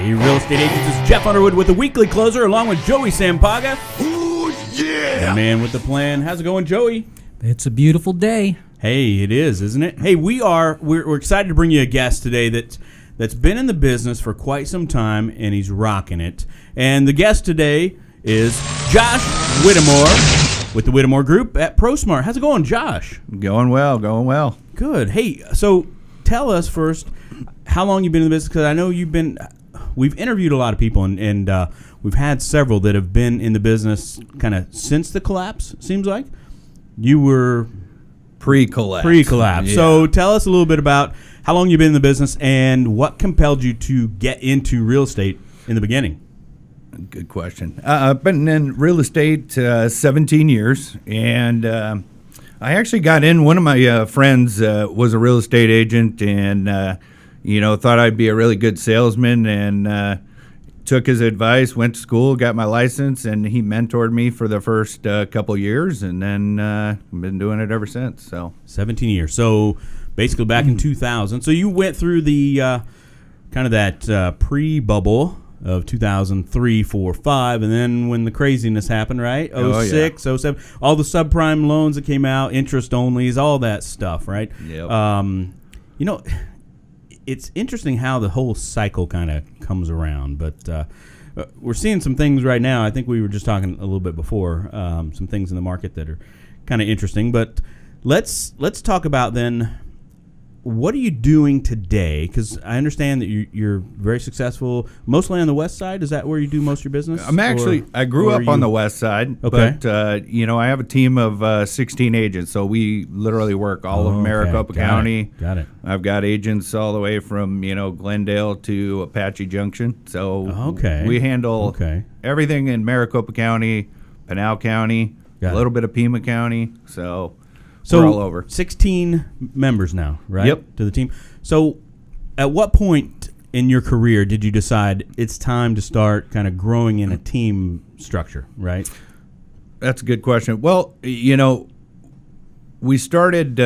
Hey, real estate agents, it's Jeff Underwood with the Weekly Closer, along with Joey Sampaga. Ooh, yeah! The man with the plan. How's it going, Joey? It's a beautiful day. Hey, it is, isn't it? Hey, we're excited to bring you a guest today that's been in the business for quite some time, and he's rocking it. And the guest today is Josh Whittemore with the Whittemore Group at ProSmart. How's it going, Josh? Going well. Good. Hey, so tell us first how long you've been in the business, because I know we've interviewed a lot of people, and we've had several that have been in the business kind of since the collapse, seems like. You were Pre-collapse. Yeah. So tell us a little bit about how long you've been in the business and what compelled you to get into real estate in the beginning. Good question. I've been in real estate 17 years, and I actually got in. One of my friends was a real estate agent, and thought I'd be a really good salesman, and took his advice, went to school, got my license, and he mentored me for the first couple years, and then I've been doing it ever since. So 17 years. So basically back in 2000. So you went through the kind of that pre-bubble of 2003, 4, 5, and then when the craziness happened, right? 06, 07, all the subprime loans that came out, interest onlys, all that stuff, right? Yep. It's interesting how the whole cycle kind of comes around, but we're seeing some things right now. I think we were just talking a little bit before, some things in the market that are kind of interesting. But let's talk about then, what are you doing today? Because I understand that you're very successful, mostly on the west side. Is that where you do most of your business? I grew up on the west side, Okay. but I have a team of 16 agents, so we literally work all of Maricopa County. Got it. I've got agents all the way from Glendale to Apache Junction, so we handle everything in Maricopa County, Pinal County, a little bit of Pima County, so we're all over. 16 members now, right? Yep. To the team. So at what point in your career did you decide it's time to start kind of growing in a team structure, right? That's a good question. Well, we started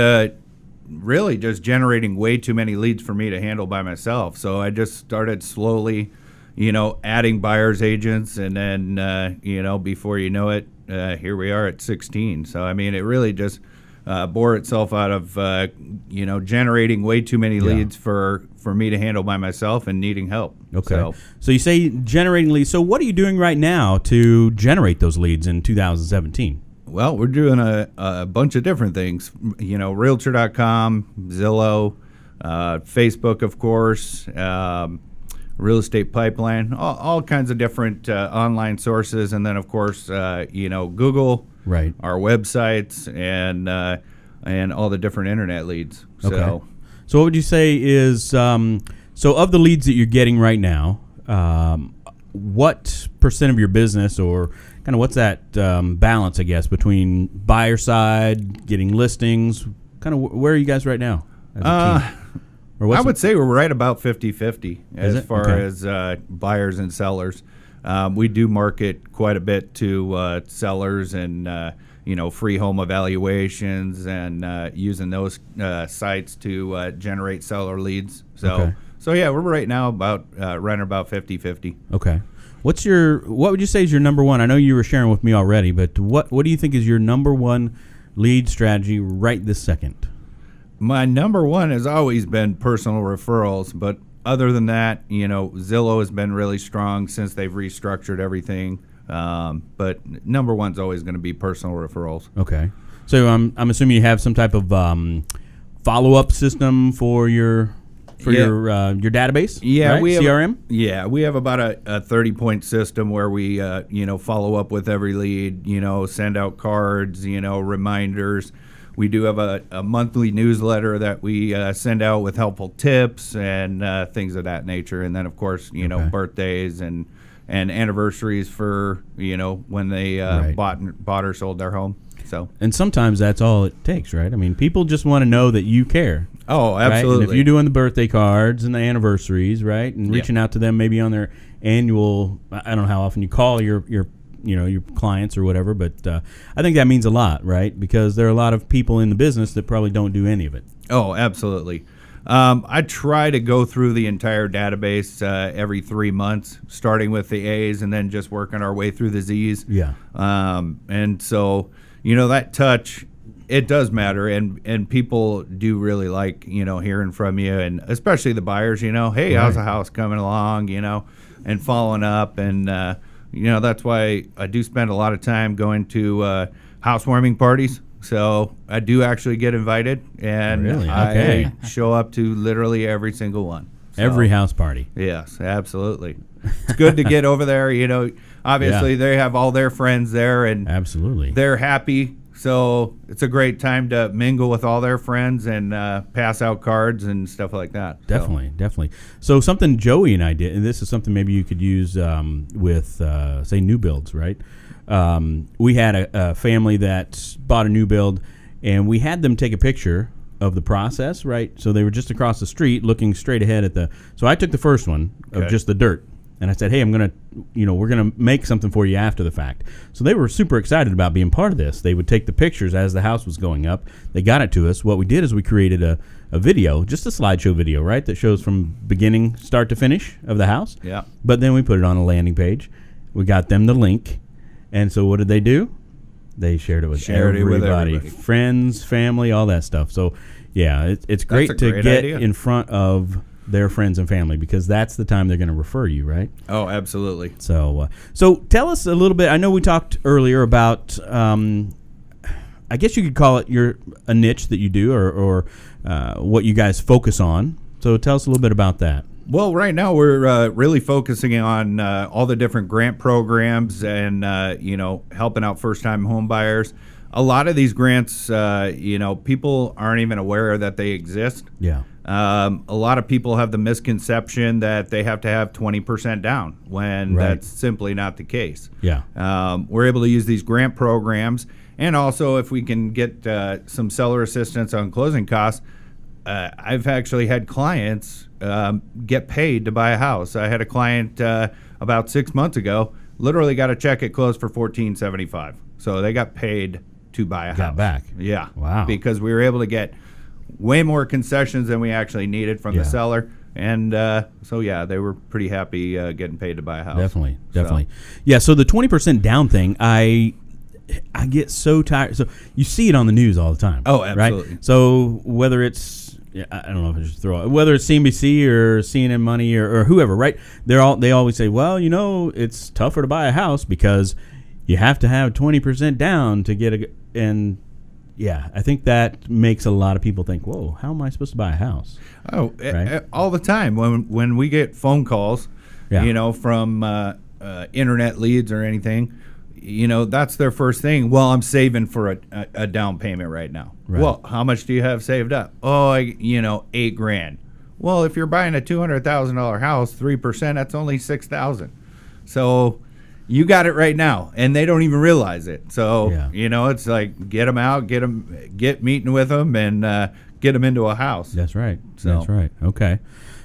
really just generating way too many leads for me to handle by myself. So I just started slowly, adding buyer's agents, and then, before you know it, here we are at 16. So, I mean, it really just bore itself out of, generating way too many leads for me to handle by myself and needing help. Okay. So you say generating leads. So what are you doing right now to generate those leads in 2017? Well, we're doing a bunch of different things. Realtor.com, Zillow, Facebook, of course, Real Estate Pipeline, all kinds of different online sources. And then, of course, Google. Right. Our websites and all the different internet leads. So what would you say is so of the leads that you're getting right now, what percent of your business, or kind of what's that balance, I guess, between buyer side, getting listings, kind of where are you guys right now as a team? I would say we're right about 50-50 as far Okay. as buyers and sellers. We do market quite a bit to sellers and, free home evaluations and using those sites to generate seller leads. So we're right now running about 50-50. Okay. What would you say is your number one? I know you were sharing with me already, but what do you think is your number one lead strategy right this second? My number one has always been personal referrals, but other than that, Zillow has been really strong since they've restructured everything. But number one's always going to be personal referrals. Okay. So I'm assuming you have some type of follow-up system for your database? Yeah, right? we have CRM? We have about a 30-point system where we follow up with every lead, send out cards, reminders. We do have a monthly newsletter that we send out with helpful tips and things of that nature. And then, of course, birthdays and anniversaries for, when they bought or sold their home. And sometimes that's all it takes, right? I mean, people just want to know that you care. Oh, absolutely. Right? And if you're doing the birthday cards and the anniversaries, right, and reaching out to them maybe on their annual, I don't know how often you call your clients or whatever, but I think that means a lot, right? Because there are a lot of people in the business that probably don't do any of it. Oh, absolutely. I try to go through the entire database every 3 months, starting with the A's and then just working our way through the Z's. Yeah. And so, that touch, it does matter, and people do really like, hearing from you, and especially the buyers, hey, how's the house coming along, and following up. And, that's why I do spend a lot of time going to housewarming parties. So I do actually get invited, and Really? Okay. I show up to literally every single one. So, Every house party. Yes, absolutely. It's good to get over there. Obviously they have all their friends there, and Absolutely. they're happy. So it's a great time to mingle with all their friends and pass out cards and stuff like that. Definitely. So something Joey and I did, and this is something maybe you could use with, say, new builds, right? We had a family that bought a new build, and we had them take a picture of the process, right? So they were just across the street looking straight ahead at so I took the first one of just the dirt. And I said, hey, we're going to make something for you after the fact. So they were super excited about being part of this. They would take the pictures as the house was going up. They got it to us. What we did is we created a video, just a slideshow video, right, that shows from beginning, start to finish of the house. Yeah. But then we put it on a landing page. We got them the link. And so what did they do? They shared it with everybody. Friends, family, all that stuff. So, yeah, it's great to get idea. in front of their friends and family, because that's the time they're going to refer you, right? Oh, absolutely. So tell us a little bit. I know we talked earlier about, I guess you could call it a niche that you do, or what you guys focus on. So tell us a little bit about that. Well, right now we're really focusing on all the different grant programs and, helping out first-time home buyers. A lot of these grants, people aren't even aware that they exist. Yeah. A lot of people have the misconception that they have to have 20% down, when that's simply not the case. Yeah. We're able to use these grant programs, and also if we can get some seller assistance on closing costs. I've actually had clients get paid to buy a house. I had a client about 6 months ago, literally got a check at close for $1,475. So they got paid to buy a house. Got back. Yeah. Wow. Because we were able to get way more concessions than we actually needed from the seller. And they were pretty happy getting paid to buy a house. Definitely. Yeah, so the 20% down thing, I get so tired. So you see it on the news all the time. Oh, absolutely. Right? So whether it's, I don't know if I should throw it, whether it's CNBC or CNN Money or whoever, right? They always say, well, it's tougher to buy a house because you have to have 20% down to get I think that makes a lot of people think, whoa, how am I supposed to buy a house? Oh, right? All the time. When we get phone calls, from internet leads or anything, that's their first thing. Well, I'm saving for a down payment right now. Right. Well, how much do you have saved up? Oh, $8,000. Well, if you're buying a $200,000 house, 3%, that's only $6,000. So you got it right now, and they don't even realize it. So it's like get them out, get meeting with them, and get them into a house. That's right. That's right. Okay.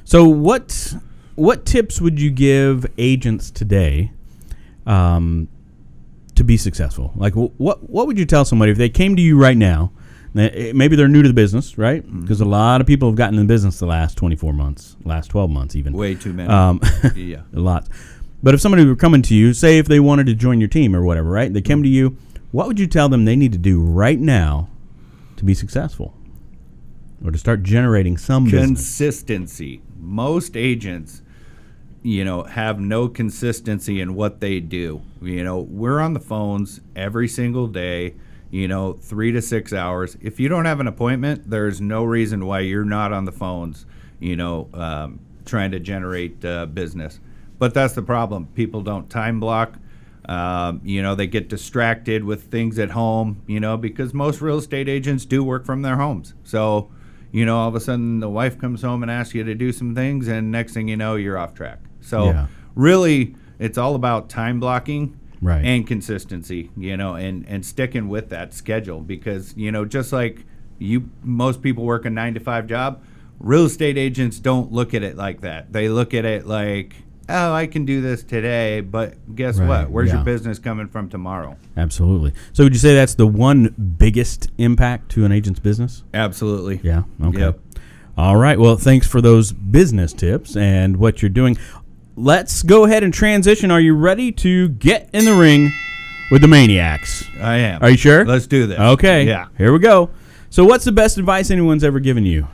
So what tips would you give agents today to be successel? Like, what would you tell somebody if they came to you right now? Maybe they're new to the business, right? Because a lot of people have gotten in the business the last 24 months, last 12 months even. Way too many. A lot. But if somebody were coming to you, say if they wanted to join your team or whatever, right? They came to you, what would you tell them they need to do right now to be successful or to start generating some business? Consistency. Most agents, have no consistency in what they do. We're on the phones every single day, 3 to 6 hours. If you don't have an appointment, there's no reason why you're not on the phones, trying to generate business. But that's the problem. People don't time block. They get distracted with things at home, because most real estate agents do work from their homes. So, all of a sudden the wife comes home and asks you to do some things, and next thing you know, you're off track. So really, it's all about time blocking and consistency, and sticking with that schedule, because, just like most people work a 9-to-5 job, real estate agents don't look at it like that. They look at it like, oh, I can do this today, but guess what? Where's your business coming from tomorrow? Absolutely. So would you say that's the one biggest impact to an agent's business? Absolutely. Yeah. Okay. Yep. All right. Well, thanks for those business tips and what you're doing. Let's go ahead and transition. Are you ready to get in the ring with the Maniacs? I am. Are you sure? Let's do this. Okay. Yeah. Here we go. So what's the best advice anyone's ever given you?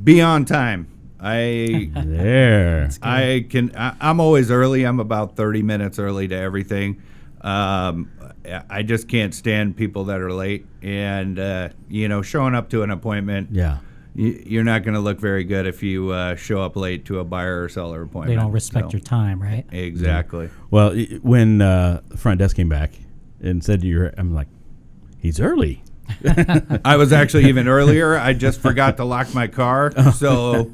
Be on time. There. I'm always early. I'm about 30 minutes early to everything. I just can't stand people that are late. And, showing up to an appointment. Yeah. You're not going to look very good if you show up late to a buyer or seller appointment. They don't respect your time, right? Exactly. Well, when the front desk came back and said I'm like, he's early. I was actually even earlier. I just forgot to lock my car, so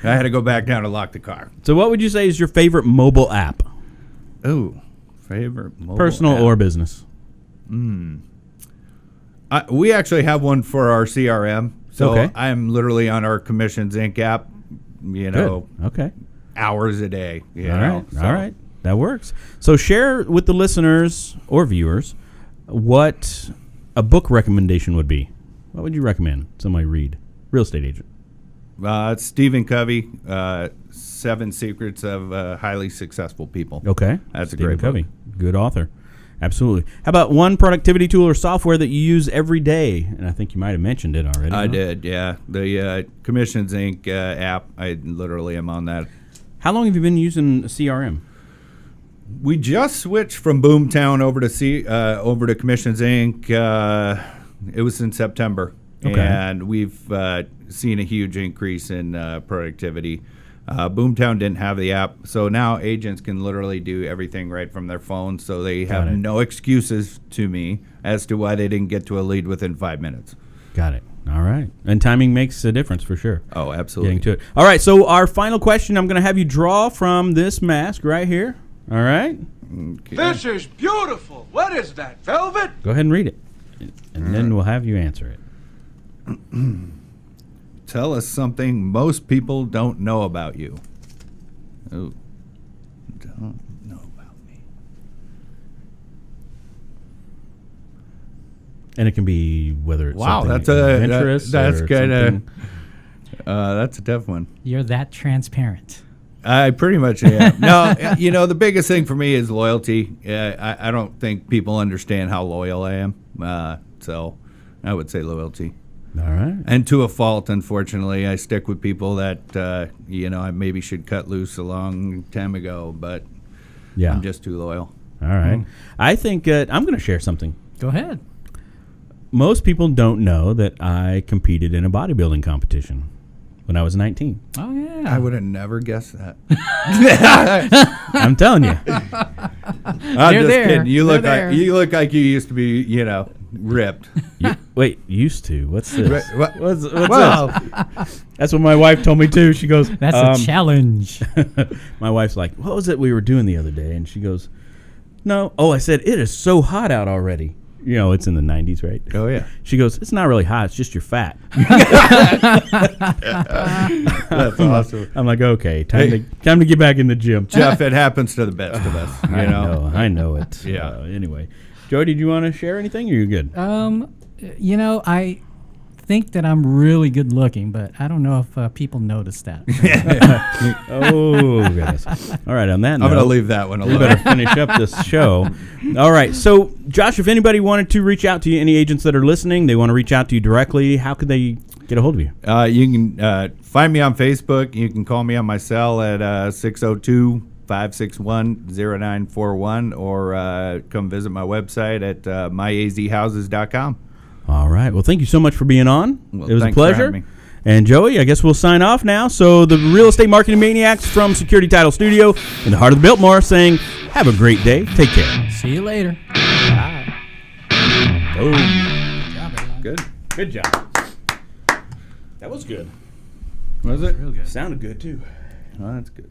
I had to go back down to lock the car. So what would you say is your favorite mobile app? Oh, favorite mobile Personal app. or business? We actually have one for our CRM. So Okay. I'm literally on our Commissions Inc. app, Good. Okay. hours a day. All right. All right. That works. So share with the listeners or viewers what a book recommendation would be. What would you recommend somebody read? Real estate agent. It's Stephen Covey, 7 Secrets of Highly Successful People. Okay. That's a Stephen great book. Covey. Good author. Absolutely. How about one productivity tool or software that you use every day? And I think you might have mentioned it already. I no? did, yeah. The Commissions Inc. App, I literally am on that. How long have you been using CRM? We just switched from Boomtown over to Commissions Inc. It was in September, Okay. and we've seen a huge increase in productivity. Boomtown didn't have the app, so now agents can literally do everything right from their phone, so they have it. no excuses to me as to why they didn't get to a lead within 5 minutes. Got it. All right. And timing makes a difference for sure. Oh, absolutely. Getting to it. All right. So our final question, I'm going to have you draw from this mask right here. All right. Okay. This is beautiful. What is that, velvet? Go ahead and read it. And then we'll have you answer it. Tell us something most people don't know about you. Oh, don't know about me. And it can be whether it's Wow, something that's of interest that's or kind of something- that's a tough one. You're that transparent. I pretty much am. No, the biggest thing for me is loyalty. I don't think people understand how loyal I am. So I would say loyalty. All right. And to a fault, unfortunately, I stick with people that I maybe should cut loose a long time ago, but Yeah. I'm just too loyal. All right. I think I'm going to share something. Go ahead. Most people don't know that I competed in a bodybuilding competition when I was 19. Oh, yeah. I would have never guessed that. I'm telling you. I'm They're just there. kidding. You They're look there. like you used to be, ripped. Wait, used to? What's this? What- What's Well, this? That's what my wife told me too. She goes, That's a challenge. my wife's like, what was it we were doing the other day? And she goes, no. Oh, I said, it is so hot out already. It's in the 90s, right? oh yeah, She goes, it's not really hot. It's just you're fat. that's awesome. I'm like, okay, time to get back in the gym. Jeff, it happens to the best of us. I know it. Yeah. Anyway, Joey, did you want to share anything? Or are you good? I think that I'm really good looking, but I don't know if people notice that. Oh, goodness. All right, on that note, I'm going to leave that one we alone. better finish up this show. All right. So, Josh, if anybody wanted to reach out to you, any agents that are listening, they want to reach out to you directly, how could they get a hold of you? You can find me on Facebook. You can call me on my cell at 602-561-0941 or come visit my website at myazhouses.com. All right. Well, thank you so much for being on. Well, It was a thanks for pleasure. having me. And Joey, I guess we'll sign off now. So the Real Estate Marketing Maniacs from Security Title Studio in the heart of the Biltmore saying, have a great day. Take care. See you later. Boom. Good. Good job. That was good. Was it? Real good. Sounded good, too. Oh, that's good.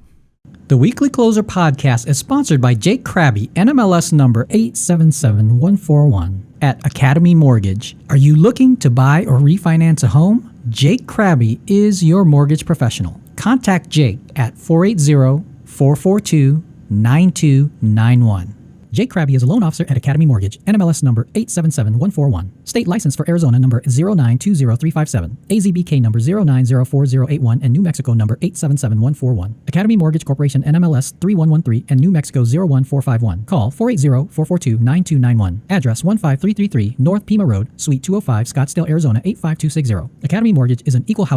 The Weekly Closer podcast is sponsored by Jake Krabby, NMLS number 877141 at Academy Mortgage. Are you looking to buy or refinance a home? Jake Krabby is your mortgage professional. Contact Jake at 480-442-9291. Jake Krabby is a loan officer at Academy Mortgage, NMLS number 877141. State license for Arizona number 0920357, AZBK number 0904081, and New Mexico number 877141. Academy Mortgage Corporation, NMLS 3113, and New Mexico 01451. Call 480-442-9291. Address 15333 North Pima Road, Suite 205, Scottsdale, Arizona 85260. Academy Mortgage is an equal housing